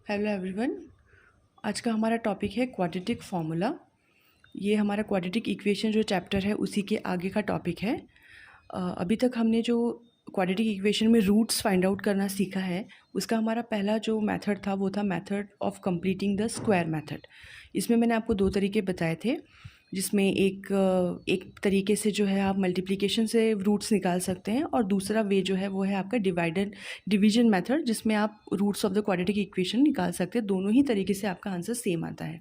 Hello everyone. आज का हमारा टॉपिक है क्वाड्रेटिक फार्मूला। ये हमारा क्वाड्रेटिक इक्वेशन जो चैप्टर है उसी के आगे का टॉपिक है। अभी तक हमने जो क्वाड्रेटिक इक्वेशन में रूट्स फाइंड आउट करना सीखा है उसका हमारा पहला जो मेथड था वो था method of completing the square method. इसमें मैंने आपको दो तरीके बताए थे, जिसमें एक तरीके से जो है आप मल्टीप्लिकेशन से रूट्स निकाल सकते हैं और दूसरा वे जो है वो है आपका डिवीजन मेथड, जिसमें आप roots of the quadratic equation निकाल सकते हैं। दोनों ही तरीके से आपका आंसर सेम आता है।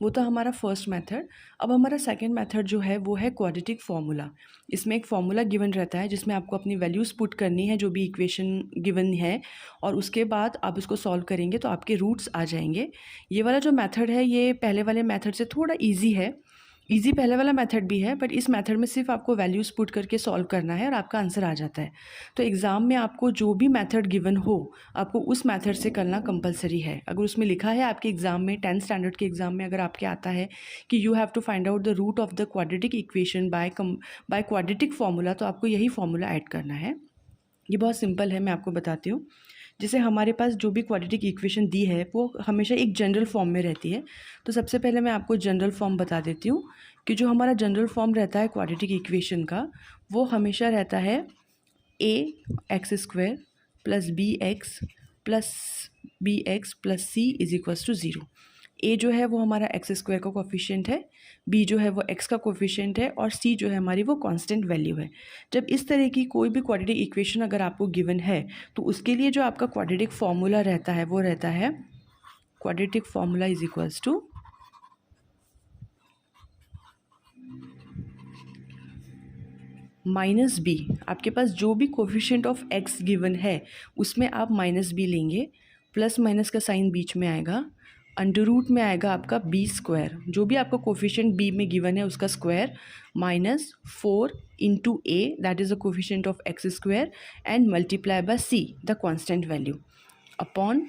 वो था हमारा फर्स्ट मेथड। अब हमारा सेकंड मेथड जो है वो है क्वाड्रेटिक फार्मूला। इसमें एक फार्मूला गिवन रहता है जिसमें आपको अपनी वैल्यूज़ पुट करनी है जो भी इक्वेशन गिवन है, और उसके बाद आप इसको सॉल्व करेंगे तो आपके रूट्स आ जाएंगे। ये वाला जो मेथड है ये पहले वाले मेथड से थोड़ा ईजी है। ईजी पहले वाला मेथड भी है, बट इस मेथड में सिर्फ आपको वैल्यूज़ पुट करके सॉल्व करना है और आपका आंसर आ जाता है। तो एग्ज़ाम में आपको जो भी मेथड गिवन हो आपको उस मेथड से करना कंपलसरी है। अगर उसमें लिखा है आपके एग्ज़ाम में 10th स्टैंडर्ड के एग्ज़ाम में अगर आपके आता है कि you have to find out the root of the quadratic equation by quadratic formula, तो आपको यही फार्मूला ऐड करना है। ये बहुत सिंपल है, मैं आपको बताती हूँ। जैसे हमारे पास जो भी क्वाड्रेटिक इक्वेशन दी है वो हमेशा एक जनरल फॉर्म में रहती है। तो सबसे पहले मैं आपको जनरल फॉर्म बता देती हूँ कि जो हमारा जनरल फॉर्म रहता है क्वाड्रेटिक इक्वेशन का वो हमेशा रहता है A x square plus B x plus C is equals to zero. A जो है वो हमारा एक्स स्क्वायर का कोफिशिएंट है, बी जो है वो एक्स का कोफिशिएंट है, और सी जो है हमारी वो कांस्टेंट वैल्यू है। जब इस तरह की कोई भी क्वाड्रेटिक इक्वेशन अगर आपको गिवन है तो उसके लिए जो आपका क्वाड्रेटिक फार्मूला रहता है वो रहता है quadratic formula is equals to minus b. आपके पास जो भी कोफिशिएंट ऑफ एक्स गिवन है उसमें आप माइनस बी लेंगे, प्लस माइनस का साइन बीच में आएगा, अंडर रूट में आएगा आपका बी स्क्वायर, जो भी आपका कोफिशिएंट बी में गिवन है उसका square, minus 4 into A that is the coefficient of x square and multiply by see the constant value upon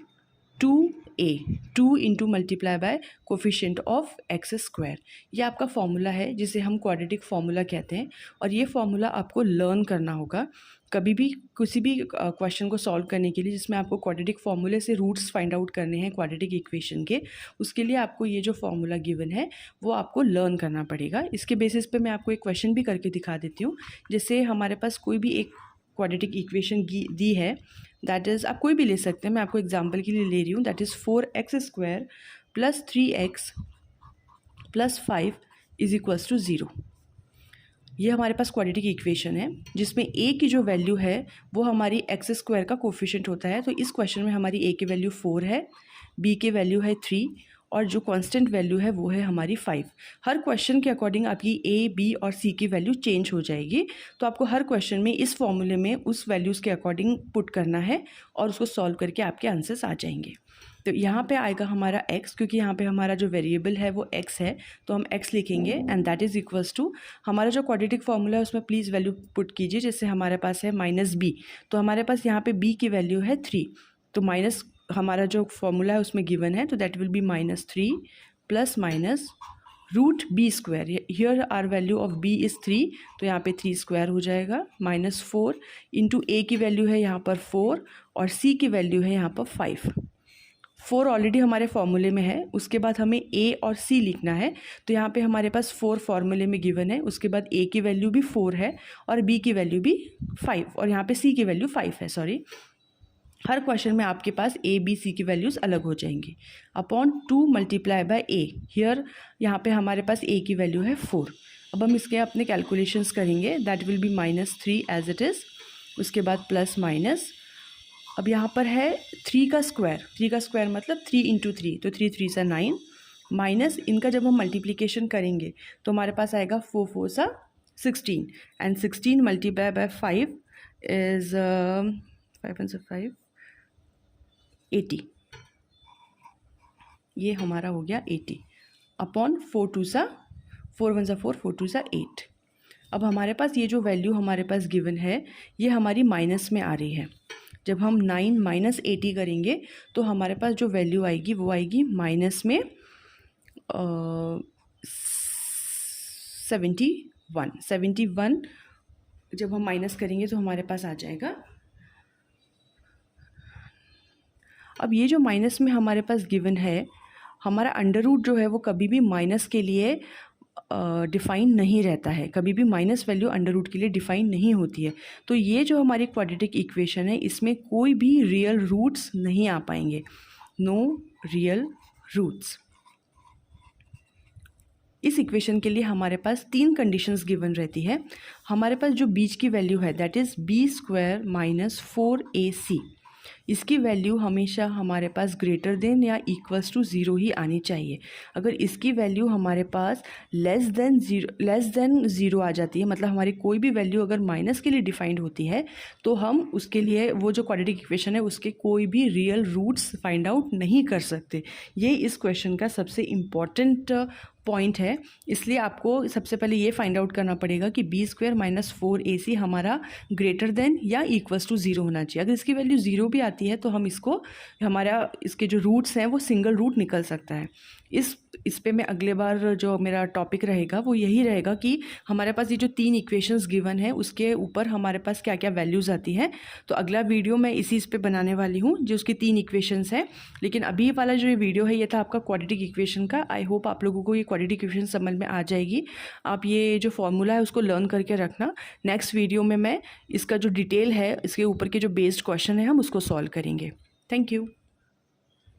2 into multiply by coefficient of x square. ये आपका formula है जिसे हम क्वाड्रेटिक फार्मूला कहते हैं, और ये फार्मूला आपको लर्न करना होगा कभी भी किसी भी क्वेश्चन को सॉल्व करने के लिए जिसमें आपको क्वाड्रेटिक फार्मूले से रूट्स फाइंड आउट करने हैं क्वाड्रेटिक इक्वेशन के। उसके लिए आपको ये जो फार्मूला गिवन है वो आपको लर्न करना पड़ेगा। इसके बेसिस पे मैं आपको एक क्वेश्चन भी करके दिखा देती हूँ। जैसे हमारे पास कोई भी एक क्वाड्रेटिक इक्वेशन दी है, दैट इज़ आप कोई भी ले सकते हैं, मैं आपको एग्जांपल के लिए ले रही हूँ, that is 4x square plus 3x plus 5 is equals to 0। ये हमारे पास क्वाड्रेटिक इक्वेशन है जिसमें a की जो वैल्यू है वो हमारी एक्स स्क्वायर का कोफिशिएंट होता है। तो इस क्वेश्चन में हमारी a की वैल्यू 4 है, b की वैल्यू है 3, और जो कांस्टेंट वैल्यू है वो है हमारी 5। हर क्वेश्चन के अकॉर्डिंग आपकी a, b और c की वैल्यू चेंज हो जाएगी। तो आपको हर क्वेश्चन में इस फॉर्मूले में उस वैल्यूज़ के अकॉर्डिंग पुट करना है और उसको सॉल्व करके आपके आंसर्स आ जाएंगे। तो यहाँ पे आएगा हमारा x, क्योंकि यहाँ पे हमारा जो वेरिएबल है वो x है तो हम x लिखेंगे, and that is equals to हमारा जो क्वाड्रेटिक फार्मूला है उसमें प्लीज़ वैल्यू पुट कीजिए। जैसे हमारे पास है माइनस बी, तो हमारे पास यहाँ पे b की वैल्यू है 3, तो माइनस हमारा जो फॉर्मूला है उसमें गिवन है, तो that will be -3 plus minus root b square. Here are value of b is 3, तो यहाँ पे 3 स्क्वायर हो जाएगा, -4 इंटू a की वैल्यू है यहाँ पर 4 और c की वैल्यू है यहाँ पर 5। 4 ऑलरेडी हमारे फॉर्मूले में है, उसके बाद हमें a और c लिखना है। तो यहाँ पे हमारे पास 4 फॉर्मूले में गिवन है, उसके बाद a की वैल्यू भी 4 है और b की वैल्यू भी 5, और यहाँ पे c की वैल्यू 5 है। सॉरी, हर क्वेश्चन में आपके पास a b c की वैल्यूज़ अलग हो जाएंगी। Upon 2 multiply by a, here यहाँ पे हमारे पास a की वैल्यू है 4। अब हम इसके अपने कैलकुलेशंस करेंगे, that will be -3 as it is, उसके बाद प्लस माइनस, अब यहाँ पर है 3 का स्क्वायर मतलब 3 इंटू 3, तो 3 3 सा 9, माइनस इनका जब हम मल्टीप्लिकेशन करेंगे तो हमारे पास आएगा 4 4 सा 16, एंड 16 मल्टीप्लाई बाय 5 इज़ 5 1 5 80। ये हमारा हो गया 80 अपॉन 4 2 सा 4 1 सा 4 4 2 सा 8। अब हमारे पास ये जो वैल्यू हमारे पास गिवन है ये हमारी माइनस में आ रही है। जब हम 9 माइनस 80 करेंगे तो हमारे पास जो वैल्यू आएगी वो आएगी माइनस में 71। जब हम माइनस करेंगे तो हमारे पास आ जाएगा अब ये जो माइनस में हमारे पास गिवन है, हमारा अंडर रूट जो है वो कभी भी माइनस के लिए डिफ़ाइन नहीं रहता है, कभी भी माइनस वैल्यू अंडर रूट के लिए डिफ़ाइन नहीं होती है। तो ये जो हमारी क्वाड्रेटिक इक्वेशन है, इसमें कोई भी रियल रूट्स नहीं आ पाएंगे, नो रियल रूट्स। इस इक्वेशन के लिए हमारे पास 3 कंडीशंस गिवन रहती है। हमारे पास जो बीच की वैल्यू है that is b² minus 4ac, इसकी वैल्यू हमेशा हमारे पास ग्रेटर देन या इक्वल्स टू 0 ही आनी चाहिए। अगर इसकी वैल्यू हमारे पास लेस देन 0 आ जाती है, मतलब हमारी कोई भी वैल्यू अगर माइनस के लिए डिफाइंड होती है, तो हम उसके लिए वो जो क्वाड्रेटिक इक्वेशन है उसके कोई भी रियल रूट्स फाइंड आउट नहीं कर सकते। ये इस क्वेश्चन का सबसे इम्पॉर्टेंट पॉइंट है। इसलिए आपको सबसे पहले ये फाइंड आउट करना पड़ेगा कि b² माइनस 4ac हमारा ग्रेटर देन या इक्वल्स टू 0 होना चाहिए। अगर इसकी वैल्यू 0 भी आती है तो हम इसको, हमारा इसके जो रूट्स हैं वो सिंगल रूट निकल सकता है। इस पे मैं अगले बार जो मेरा टॉपिक रहेगा वो यही रहेगा कि हमारे पास ये जो 3 इक्वेशंस गिवन है उसके ऊपर हमारे पास क्या क्या वैल्यूज़ आती हैं। तो अगला वीडियो मैं इस पे बनाने वाली हूँ जो उसकी 3 इक्वेशंस हैं। लेकिन अभी वाला जो ये वीडियो है ये था आपका क्वाड्रेटिक इक्वेशन का। आई होप आप लोगों को ये क्वाड्रेटिक इक्वेशन समझ में आ जाएगी। आप ये जो फॉर्मूला है उसको लर्न करके रखना। नेक्स्ट वीडियो में मैं इसका जो डिटेल है, इसके ऊपर के जो बेस्ड क्वेश्चन है हम उसको सॉल्व करेंगे। Thank you.